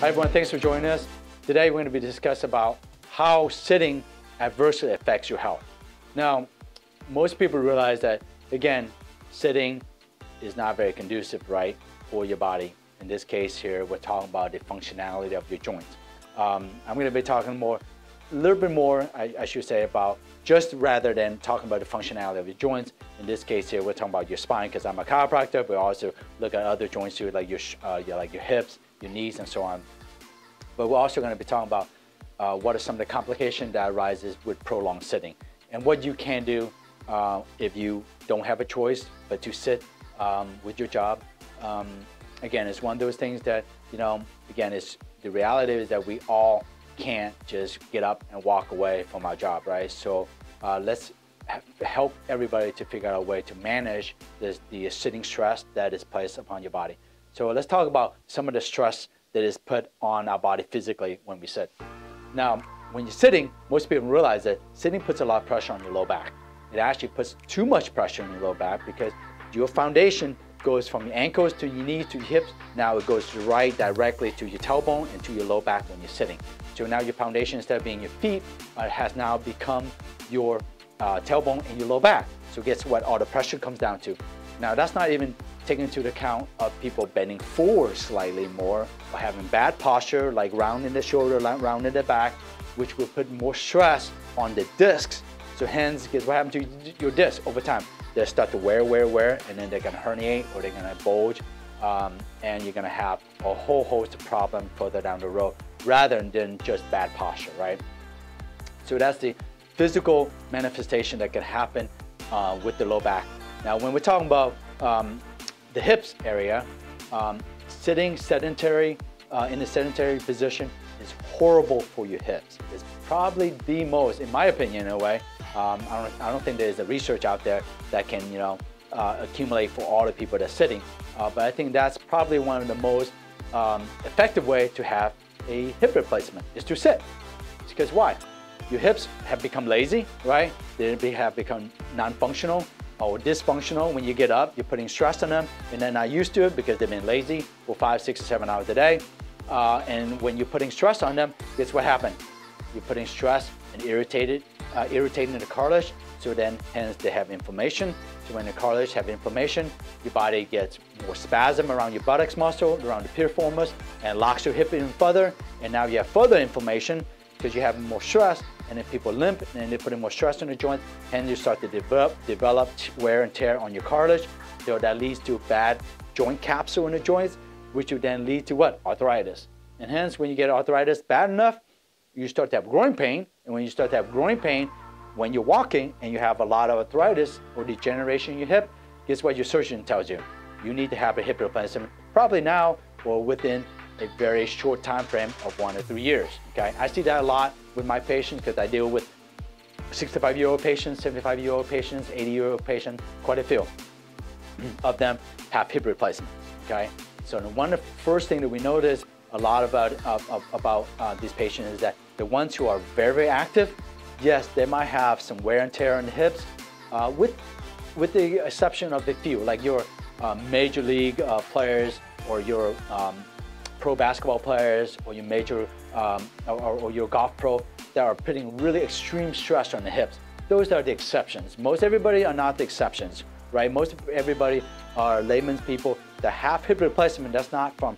Hi everyone, thanks for joining us. Today we're going to be discussing about how sitting adversely affects your health. Now, most people realize that, again, sitting is not very conducive, right, for your body. In this case here, we're talking about the functionality of your joints. I'm going to be talking a little bit more, I should say, about just rather than talking about the functionality of your joints. In this case here, we're talking about your spine because I'm a chiropractor, but also look at other joints too, like your hips, your knees, and so on. But we're also going to be talking about what are some of the complications that arises with prolonged sitting and what you can do if you don't have a choice but to sit with your job. Again, it's one of those things that, again, the reality is that we all can't just get up and walk away from our job, right? So let's help everybody to figure out a way to manage the sitting stress that is placed upon your body. So let's talk about some of the stress that is put on our body physically when we sit. Now, when you're sitting, most people realize that sitting puts a lot of pressure on your low back. It actually puts too much pressure on your low back because your foundation goes from your ankles to your knees to your hips. Now it goes right directly to your tailbone and to your low back when you're sitting. So now your foundation, instead of being your feet, has now become your tailbone and your low back. So guess what? All the pressure comes down to. Now that's not even taking into account of people bending forward slightly more or having bad posture, like rounding the shoulder, rounding the back, which will put more stress on the discs. So hence, guess what happens to your discs over time? They start to wear, and then they're gonna herniate or they're gonna bulge, and you're gonna have a whole host of problems further down the road rather than just bad posture, right? So that's the physical manifestation that can happen with the low back. Now, when we're talking about the hips area, sitting sedentary in a sedentary position is horrible for your hips. It's probably the most, in my opinion, in a way. I don't think there's a research out there that can, accumulate for all the people that's sitting. But I think that's probably one of the most effective way to have a hip replacement is to sit. It's because why? Your hips have become lazy, right? They have become non-functional or dysfunctional. When you get up, you're putting stress on them and they're not used to it because they've been lazy for 5, 6, or 7 hours a day. And when you're putting stress on them, guess what happens? You're putting stress and irritating the cartilage, so then hence they have inflammation. So when the cartilage have inflammation, your body gets more spasm around your buttocks muscle, around the piriformis, and locks your hip even further. And now you have further inflammation because you have more stress, and then people limp and they're putting more stress on the joint, and you start to develop wear and tear on your cartilage. So that leads to bad joint capsule in the joints, which will then lead to what? Arthritis. And hence, when you get arthritis bad enough, you start to have growing pain. And when you start to have growing pain, when you're walking and you have a lot of arthritis or degeneration in your hip, guess what your surgeon tells you? You need to have a hip replacement, probably now or within a very short time frame of 1 or 3 years. Okay, I see that a lot with my patients because I deal with 65-year-old patients, 75-year-old patients, 80-year-old patients, quite a few of them have hip replacement. Okay, so one of the first thing that we notice a lot about these patients is that the ones who are very, very active, yes, they might have some wear and tear in the hips, with the exception of the few, like your major league players or your pro basketball players or your major or your golf pro that are putting really extreme stress on the hips. Those are the exceptions. Most everybody are not the exceptions, right? Most everybody are layman's people that have hip replacement. That's not from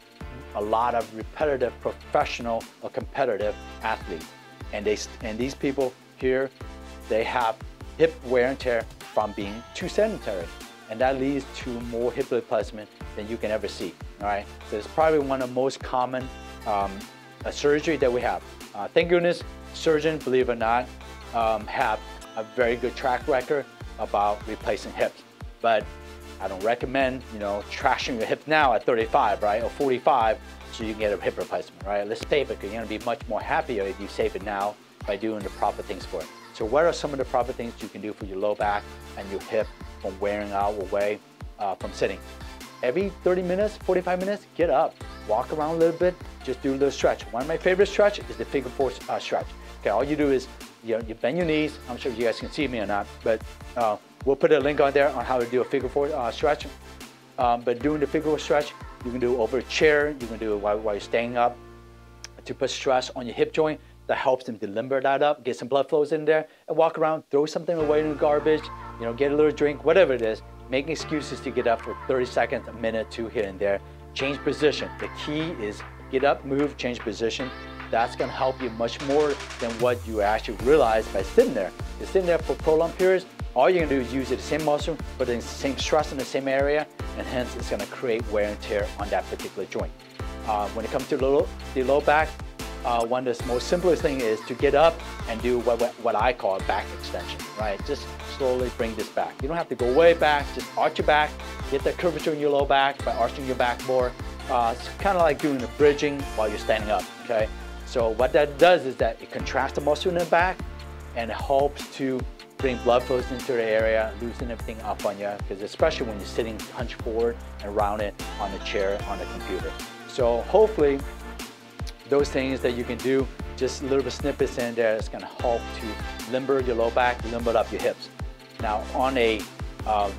a lot of repetitive professional or competitive athletes. And these people here, they have hip wear and tear from being too sedentary. And that leads to more hip replacement than you can ever see, all right? So it's probably one of the most common surgery that we have. Thank goodness, surgeons, believe it or not, have a very good track record about replacing hips. But I don't recommend, trashing your hips now at 35, right, or 45, so you can get a hip replacement, right? Let's save it because you're gonna be much more happier if you save it now by doing the proper things for it. So what are some of the proper things you can do for your low back and your hip from wearing out away from sitting? Every 30 minutes, 45 minutes, get up, walk around a little bit, just do a little stretch. One of my favorite stretch is the figure four stretch. Okay, all you do is you bend your knees. I'm sure you guys can see me or not, but we'll put a link on there on how to do a figure four stretch. But doing the figure four stretch, you can do it over a chair, you can do it while you're staying up. to put stress on your hip joint. That helps them to limber that up, get some blood flows in there, and walk around, throw something away in the garbage, get a little drink, whatever it is. Making excuses to get up for 30 seconds, a minute, two here and there. Change position. The key is get up, move, change position. That's gonna help you much more than what you actually realize by sitting there. You're sitting there for prolonged periods, all you're gonna do is use the same muscle, but in the same stress in the same area, and hence it's gonna create wear and tear on that particular joint. When it comes to the low back, one of the most simplest thing is to get up and do what I call a back extension, right? Just slowly bring this back. You don't have to go way back, just arch your back, get that curvature in your low back by arching your back more. It's kind of like doing the bridging while you're standing up, okay? So what that does is that it contracts the muscle in the back and it helps to bring blood flows into the area, loosen everything up on you, because especially when you're sitting hunched forward and rounded on the chair on the computer. So hopefully those things that you can do, just a little bit snippets in there, is gonna help to limber your low back, limber up your hips. Now on a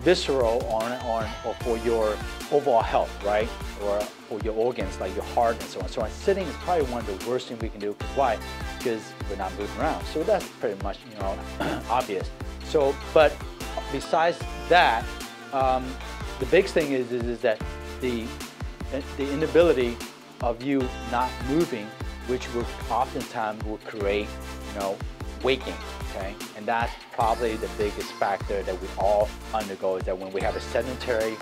visceral or for your overall health, right? Or for your organs like your heart and so on. So sitting is probably one of the worst things we can do. Why? Because we're not moving around. So that's pretty much obvious. So, but besides that, the big thing is that the inability of you not moving, which will oftentimes will create, waking, okay? And that's probably the biggest factor that we all undergo, is that when we have a sedentary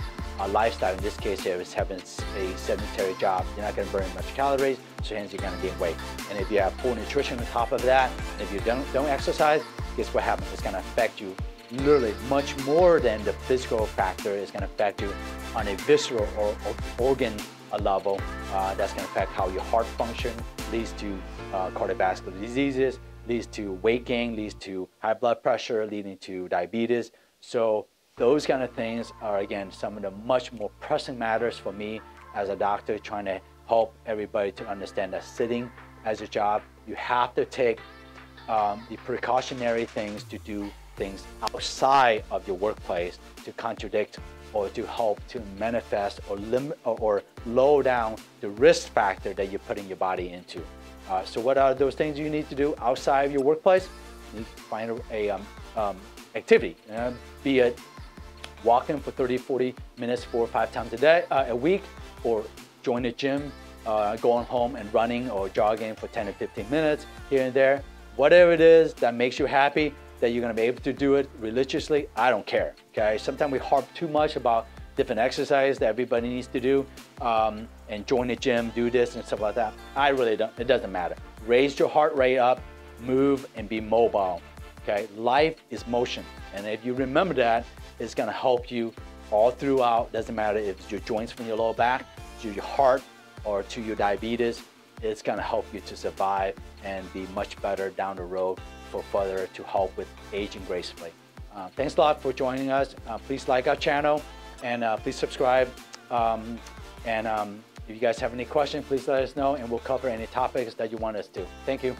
lifestyle, in this case here is having a sedentary job, you're not gonna burn much calories, so hence you're gonna gain weight. And if you have poor nutrition on top of that, and if you don't exercise, guess what happens? It's gonna affect you literally much more than the physical factor. Is gonna affect you on a visceral or organ level. That's gonna affect how your heart function, leads to cardiovascular diseases, leads to weight gain, leads to high blood pressure, leading to diabetes. So those kind of things are, again, some of the much more pressing matters for me as a doctor, trying to help everybody to understand that sitting as a job, you have to take the precautionary things to do things outside of your workplace to contradict or to help to manifest or limit or low down the risk factor that you're putting your body into. So what are those things you need to do outside of your workplace? You need to find a activity, be it walking for 30, 40 minutes 4 or 5 times a week, or join the gym, going home and running or jogging for 10 to 15 minutes here and there. Whatever it is that makes you happy, that you're gonna be able to do it religiously, I don't care, okay? Sometimes we harp too much about different exercises that everybody needs to do, and join the gym, do this and stuff like that. I really don't, it doesn't matter. Raise your heart rate up, move and be mobile, okay? Life is motion, and if you remember that, it's gonna help you all throughout. Doesn't matter if it's your joints from your lower back, to your heart, or to your diabetes, it's gonna help you to survive and be much better down the road for further to help with aging gracefully. Thanks a lot for joining us. Please like our channel and please subscribe. If you guys have any questions, please let us know and we'll cover any topics that you want us to. Thank you.